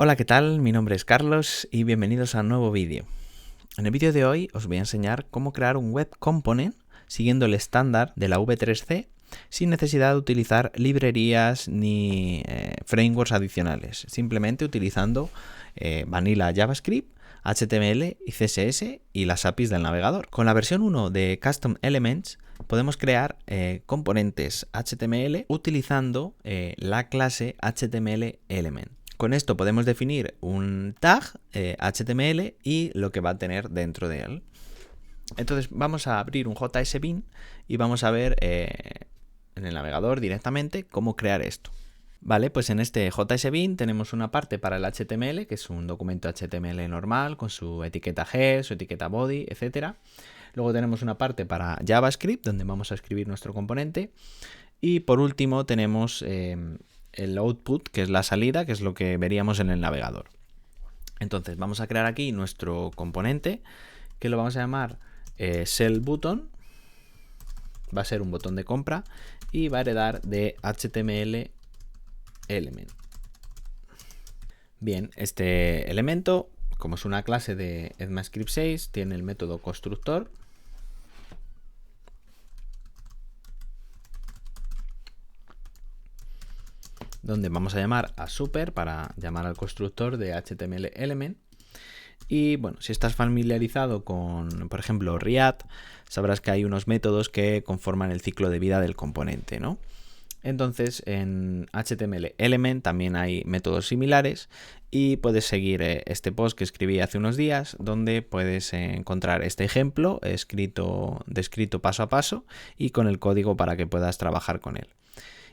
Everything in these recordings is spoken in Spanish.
Hola, ¿qué tal? Mi nombre es Carlos y bienvenidos a un nuevo vídeo. En el vídeo de hoy os voy a enseñar cómo crear un web component siguiendo el estándar de la V3C sin necesidad de utilizar librerías ni frameworks adicionales, simplemente utilizando Vanilla JavaScript, HTML y CSS y las APIs del navegador. Con la versión 1 de Custom Elements podemos crear componentes HTML utilizando la clase HTML Element. Con esto podemos definir un tag HTML y lo que va a tener dentro de él. Entonces vamos a abrir un JSBin y vamos a ver en el navegador directamente cómo crear esto. Vale, pues en este JSBin tenemos una parte para el HTML, que es un documento HTML normal con su etiqueta head, su etiqueta body, etc. Luego tenemos una parte para JavaScript, donde vamos a escribir nuestro componente. Y por último tenemos el output, que es la salida, que es lo que veríamos en el navegador. Entonces vamos a crear aquí nuestro componente, que lo vamos a llamar Sell Button. Va a ser un botón de compra y va a heredar de HTML Element. Bien, este elemento, como es una clase de ECMAScript 6, tiene el método constructor. Donde vamos a llamar a super para llamar al constructor de HTML Element. Y bueno, si estás familiarizado con, por ejemplo, React, sabrás que hay unos métodos que conforman el ciclo de vida del componente, ¿no? Entonces en HTML Element también hay métodos similares y puedes seguir este post que escribí hace unos días, donde puedes encontrar este ejemplo descrito paso a paso y con el código para que puedas trabajar con él.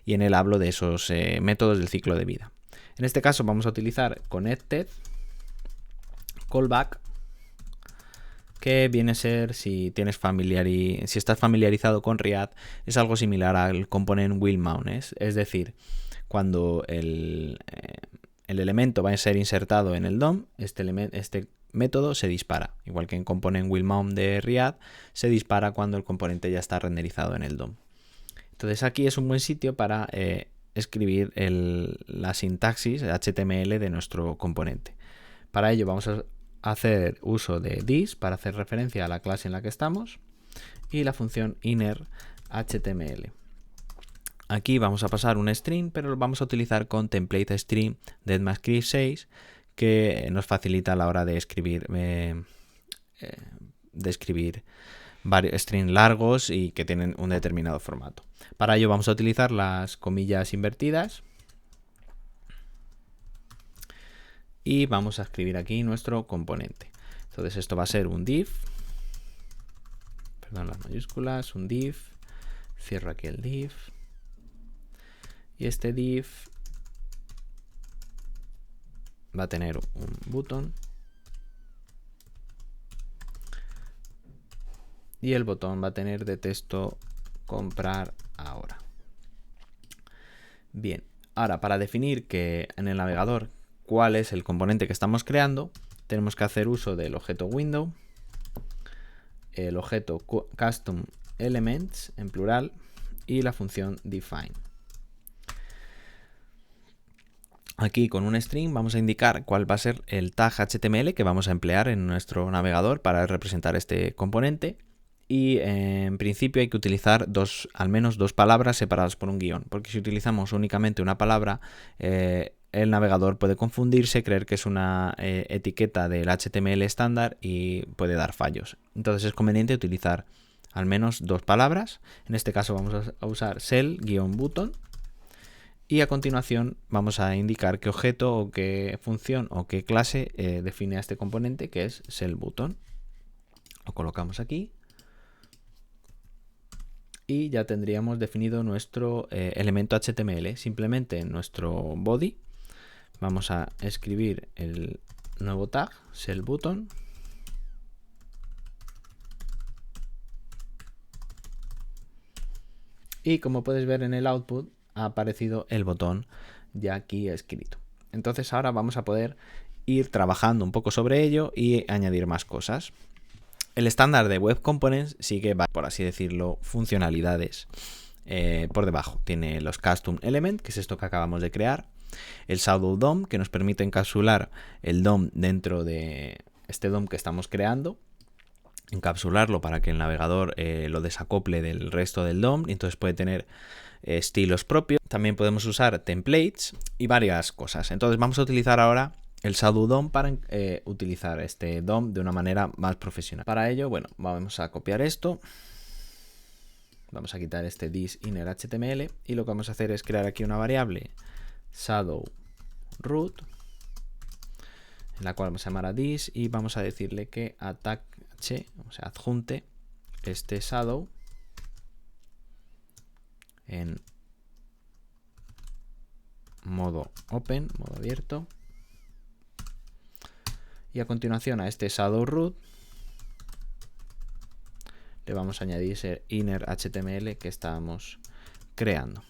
Y en él hablo de esos métodos del ciclo de vida. En este caso vamos a utilizar connected callback, que viene a ser, si estás familiarizado con React, es algo similar al component willMount, es decir, cuando el elemento va a ser insertado en el DOM, este método se dispara, igual que en component willMount de React se dispara cuando el componente ya está renderizado en el DOM. Entonces aquí es un buen sitio para escribir la sintaxis HTML de nuestro componente. Para ello vamos a hacer uso de this para hacer referencia a la clase en la que estamos y la función inner HTML. Aquí vamos a pasar un string, pero lo vamos a utilizar con template string de ECMAScript 6, que nos facilita a la hora de escribir varios strings largos y que tienen un determinado formato. Para ello vamos a utilizar las comillas invertidas y vamos a escribir aquí nuestro componente. Entonces esto va a ser un div, perdón las mayúsculas, un div, cierro aquí el div y este div va a tener un botón y el botón va a tener de texto comprar ahora. Bien, ahora para definir que en el navegador cuál es el componente que estamos creando, tenemos que hacer uso del objeto window, el objeto custom elements en plural y la función define. Aquí con un string vamos a indicar cuál va a ser el tag HTML que vamos a emplear en nuestro navegador para representar este componente. Y en principio hay que utilizar al menos dos palabras separadas por un guión, porque si utilizamos únicamente una palabra, el navegador puede confundirse, creer que es una etiqueta del HTML estándar y puede dar fallos. Entonces es conveniente utilizar al menos dos palabras. En este caso vamos a usar sell-button y a continuación vamos a indicar qué objeto o qué función o qué clase define a este componente, que es sell-button. Lo colocamos aquí. Y ya tendríamos definido nuestro elemento HTML. Simplemente en nuestro body vamos a escribir el nuevo tag, sell-button. Y como puedes ver en el output ha aparecido el botón ya aquí escrito. Entonces ahora vamos a poder ir trabajando un poco sobre ello y añadir más cosas. El estándar de Web Components sigue, por así decirlo, funcionalidades por debajo. Tiene los Custom Element, que es esto que acabamos de crear. el Shadow DOM, que nos permite encapsular el DOM dentro de este DOM que estamos creando, encapsularlo para que el navegador lo desacople del resto del DOM y entonces puede tener estilos propios. También podemos usar templates y varias cosas. Entonces vamos a utilizar ahora el Shadow DOM para utilizar este DOM de una manera más profesional. Para ello, bueno, vamos a copiar esto. Vamos a quitar este this inner HTML y lo que vamos a hacer es crear aquí una variable shadow root, en la cual vamos a llamar a this y vamos a decirle que atache, o sea, adjunte este shadow en modo open, modo abierto. Y a continuación a este shadow root le vamos a añadir ese inner HTML que estábamos creando.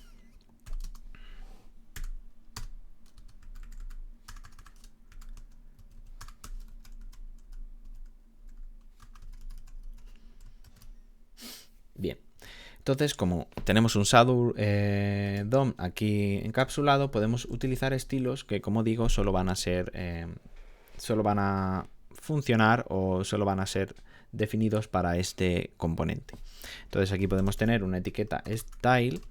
Bien, entonces como tenemos un Shadow DOM aquí encapsulado, podemos utilizar estilos que, como digo, solo van a funcionar o solo van a ser definidos para este componente. Entonces aquí podemos tener una etiqueta style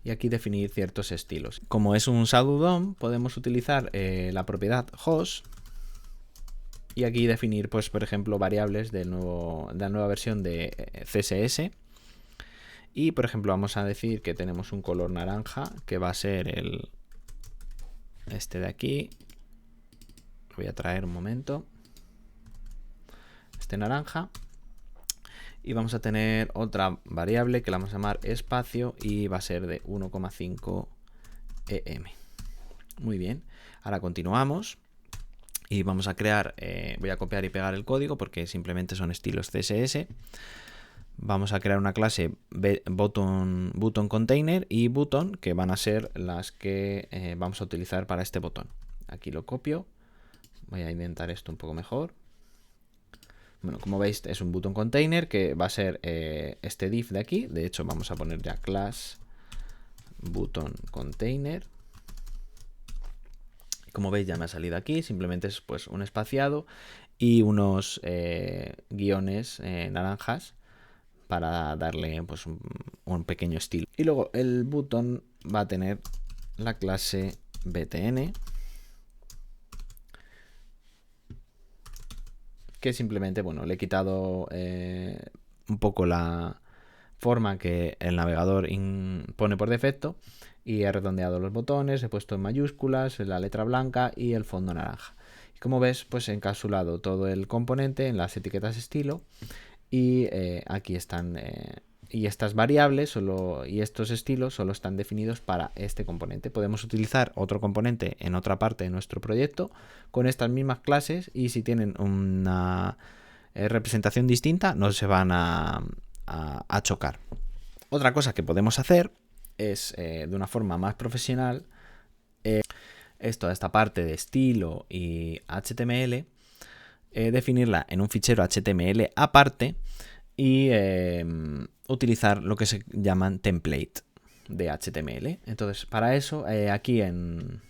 y aquí definir ciertos estilos. Como es un Shadow DOM, podemos utilizar la propiedad host y aquí definir, pues, por ejemplo, variables de la nueva versión de CSS. Y, por ejemplo, vamos a decir que tenemos un color naranja, que va a ser este de aquí. Lo voy a traer un momento. Este naranja. Y vamos a tener otra variable que la vamos a llamar espacio y va a ser de 1,5 em. Muy bien. Ahora continuamos. Y vamos a crear, voy a copiar y pegar el código porque simplemente son estilos CSS. Vamos a crear una clase button container y button, que van a ser las que vamos a utilizar para este botón. Aquí lo copio. Voy a indentar esto un poco mejor. Bueno, como veis es un button container que va a ser este div de aquí. De hecho vamos a poner ya class button container. Como veis ya me ha salido aquí. Simplemente es, pues, un espaciado y unos guiones naranjas para darle, pues, un pequeño estilo. Y luego el button va a tener la clase btn, que simplemente, bueno, le he quitado un poco la forma que el navegador pone por defecto y he redondeado los botones, he puesto en mayúsculas la letra blanca y el fondo naranja. Y como ves, pues he encapsulado todo el componente en las etiquetas estilo y aquí están, y estas variables y estos estilos solo están definidos para este componente. Podemos utilizar otro componente en otra parte de nuestro proyecto con estas mismas clases y si tienen una representación distinta no se van a chocar. Otra cosa que podemos hacer es, de una forma más profesional, es toda esta parte de estilo y HTML, definirla en un fichero HTML aparte y utilizar lo que se llaman template de HTML. Entonces, para eso, aquí en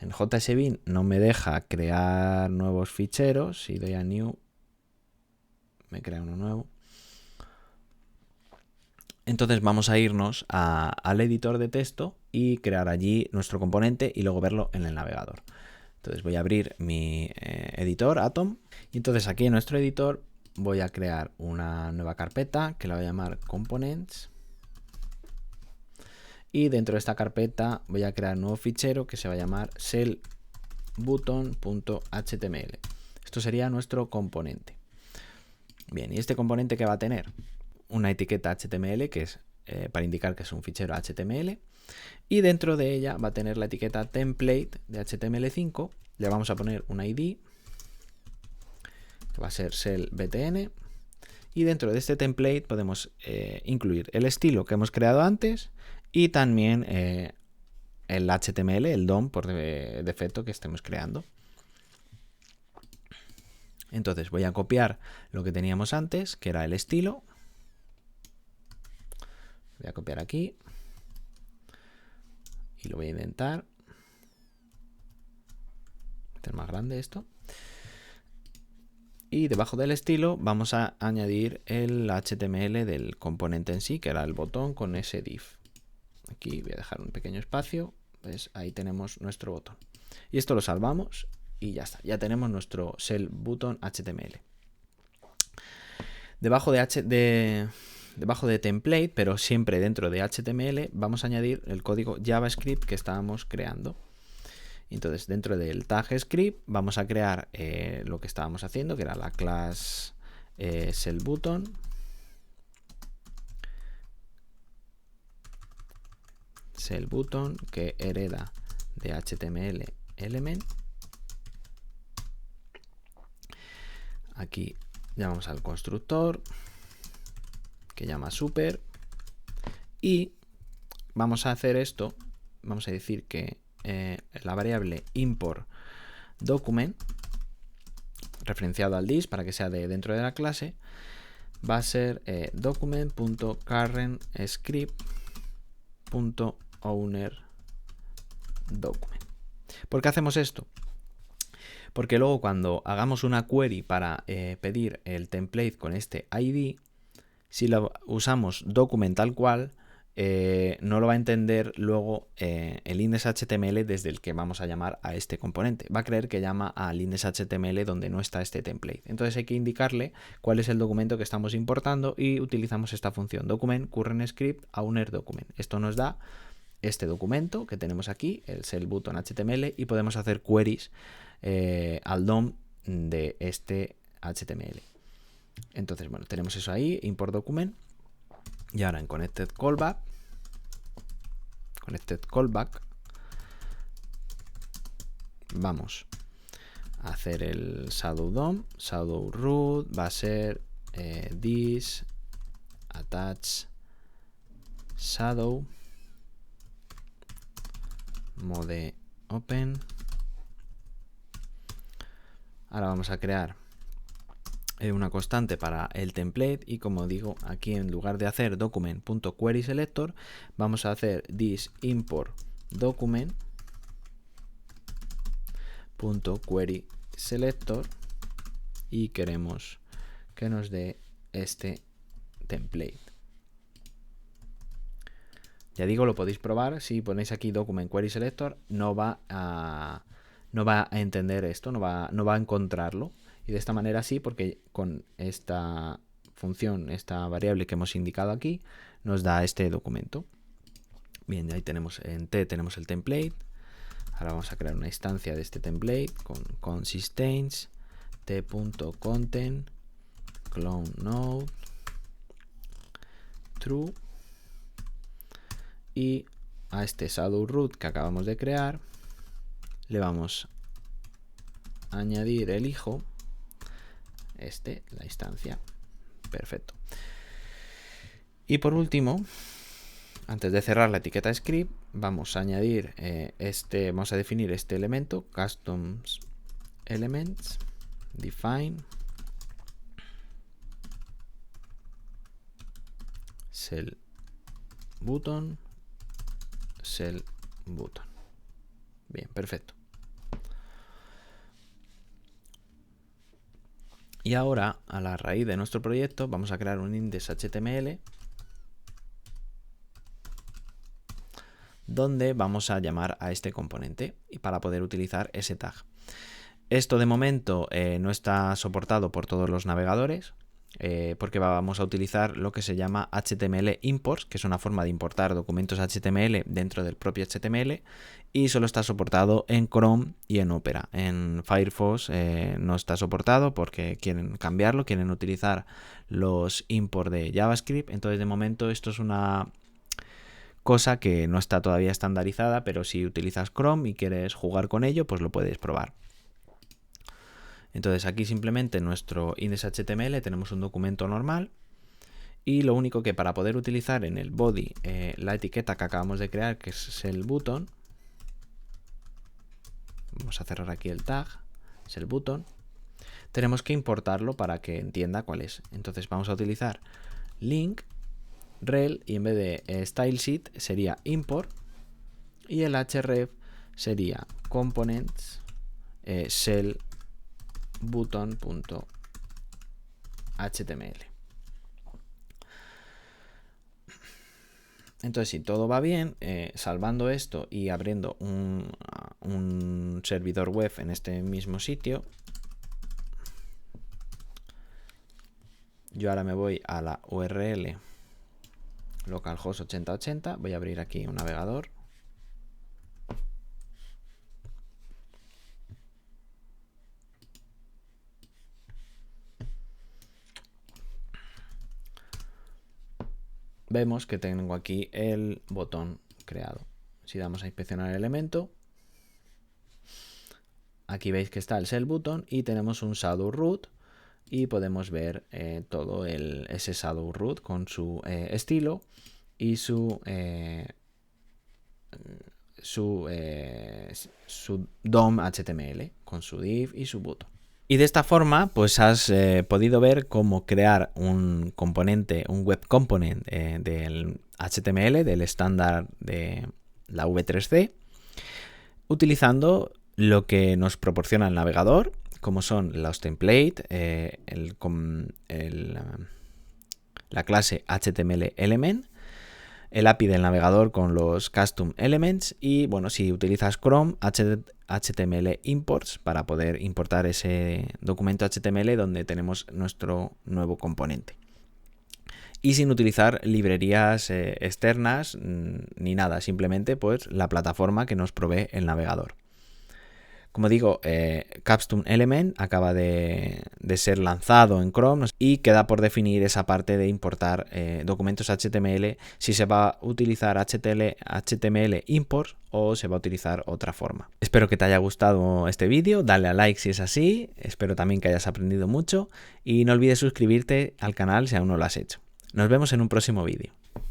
JSBin no me deja crear nuevos ficheros. Si doy a new, me crea uno nuevo. Entonces vamos a irnos al editor de texto y crear allí nuestro componente y luego verlo en el navegador. Entonces voy a abrir mi editor Atom y entonces aquí en nuestro editor voy a crear una nueva carpeta que la voy a llamar components y dentro de esta carpeta voy a crear un nuevo fichero que se va a llamar sellbutton.html. Esto sería nuestro componente. Bien, ¿y este componente qué va a tener? Una etiqueta HTML que es para indicar que es un fichero HTML y dentro de ella va a tener la etiqueta template de HTML5. Le vamos a poner un ID que va a ser sellbtn y dentro de este template podemos incluir el estilo que hemos creado antes y también el HTML, el DOM por defecto que estemos creando. Entonces voy a copiar lo que teníamos antes, que era el estilo. Voy a copiar aquí y lo voy a indentar. Hacer más grande esto. Y debajo del estilo vamos a añadir el HTML del componente en sí, que era el botón con ese div. Aquí voy a dejar un pequeño espacio. Pues ahí tenemos nuestro botón. Y esto lo salvamos y ya está. Ya tenemos nuestro Sell Button HTML. Debajo de template, pero siempre dentro de HTML, vamos a añadir el código JavaScript que estábamos creando. Entonces, dentro del tag script vamos a crear lo que estábamos haciendo, que era la class SellButton. SellButton que hereda de HTML element. Aquí llamamos al constructor que llama super y vamos a hacer esto. Vamos a decir que la variable import document referenciado al this para que sea de dentro de la clase va a ser document.currentScript.ownerDocument. ¿Por qué hacemos esto? Porque luego cuando hagamos una query para pedir el template con este ID, si lo usamos document tal cual, no lo va a entender luego el index.html desde el que vamos a llamar a este componente. Va a creer que llama al index.html donde no está este template. Entonces hay que indicarle cuál es el documento que estamos importando y utilizamos esta función document current script owner document. Esto nos da este documento que tenemos aquí, el SellButton HTML, y podemos hacer queries al DOM de este HTML. Entonces, bueno, tenemos eso ahí, import document. Y ahora en connected callback vamos a hacer el shadow DOM, shadow root va a ser this attach shadow mode open. Ahora vamos a crear una constante para el template y como digo aquí en lugar de hacer document.querySelector vamos a hacer this import document.querySelector y queremos que nos dé este template. Ya digo, lo podéis probar. Si ponéis aquí document query selector no va a entender esto, no va a encontrarlo. Y de esta manera sí, porque con esta función, esta variable que hemos indicado aquí, nos da este documento. Bien, ahí tenemos en T tenemos el template. Ahora vamos a crear una instancia de este template con consistency t.content clone node true y a este shadow root que acabamos de crear le vamos a añadir el hijo, la instancia. Perfecto. Y por último, antes de cerrar la etiqueta script, vamos a añadir vamos a definir este elemento, customs elements, define SellButton. Bien, perfecto. Y ahora, a la raíz de nuestro proyecto, vamos a crear un index.html donde vamos a llamar a este componente y para poder utilizar ese tag. Esto de momento no está soportado por todos los navegadores porque vamos a utilizar lo que se llama HTML imports, que es una forma de importar documentos HTML dentro del propio HTML y solo está soportado en Chrome y en Opera. En Firefox no está soportado porque quieren cambiarlo, quieren utilizar los imports de JavaScript. Entonces de momento esto es una cosa que no está todavía estandarizada, pero si utilizas Chrome y quieres jugar con ello, pues lo puedes probar. Entonces aquí simplemente en nuestro index.html tenemos un documento normal y lo único que para poder utilizar en el body la etiqueta que acabamos de crear, que es SellButton, vamos a cerrar aquí el tag SellButton, tenemos que importarlo para que entienda cuál es. Entonces vamos a utilizar link rel y en vez de stylesheet sería import y el href sería components shell button.html. Entonces, si todo va bien, salvando esto y abriendo un servidor web en este mismo sitio, yo ahora me voy a la URL localhost 8080, voy a abrir aquí un navegador. Vemos que tengo aquí el botón creado. Si damos a inspeccionar el elemento, aquí veis que está el shell button y tenemos un shadow root y podemos ver todo ese shadow root con su estilo y su DOM HTML con su div y su button. Y de esta forma, pues has podido ver cómo crear un componente, un web component del HTML, del estándar de la V3C, utilizando lo que nos proporciona el navegador, como son los templates, la clase HTML element, el API del navegador con los custom elements y, bueno, si utilizas Chrome, HTML imports para poder importar ese documento HTML donde tenemos nuestro nuevo componente. Y sin utilizar librerías externas ni nada, simplemente pues la plataforma que nos provee el navegador. Como digo, Custom Element acaba de ser lanzado en Chrome y queda por definir esa parte de importar documentos HTML, si se va a utilizar HTML import o se va a utilizar otra forma. Espero que te haya gustado este vídeo, dale a like si es así, espero también que hayas aprendido mucho y no olvides suscribirte al canal si aún no lo has hecho. Nos vemos en un próximo vídeo.